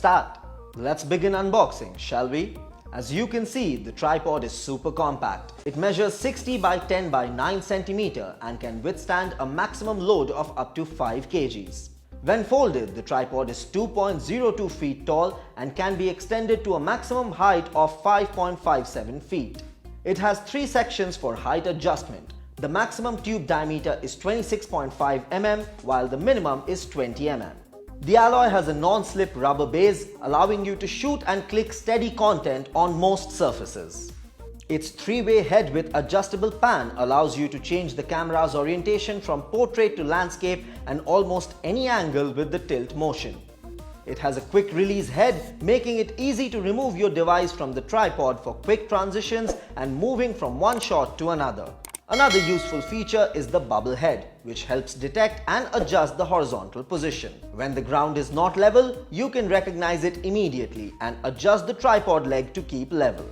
start. Let's begin unboxing, shall we? As you can see, the tripod is super compact. It measures 60 by 10 by 9 cm and can withstand a maximum load of up to 5 kgs. When folded, the tripod is 2.02 feet tall and can be extended to a maximum height of 5.57 feet. It has 3 sections for height adjustment. The maximum tube diameter is 26.5 mm while the minimum is 20 mm. The alloy has a non-slip rubber base, allowing you to shoot and click steady content on most surfaces. Its 3-way head with adjustable pan allows you to change the camera's orientation from portrait to landscape and almost any angle with the tilt motion. It has a quick release head, making it easy to remove your device from the tripod for quick transitions and moving from one shot to another. Another useful feature is the bubble head, which helps detect and adjust the horizontal position. When the ground is not level, you can recognize it immediately and adjust the tripod leg to keep level.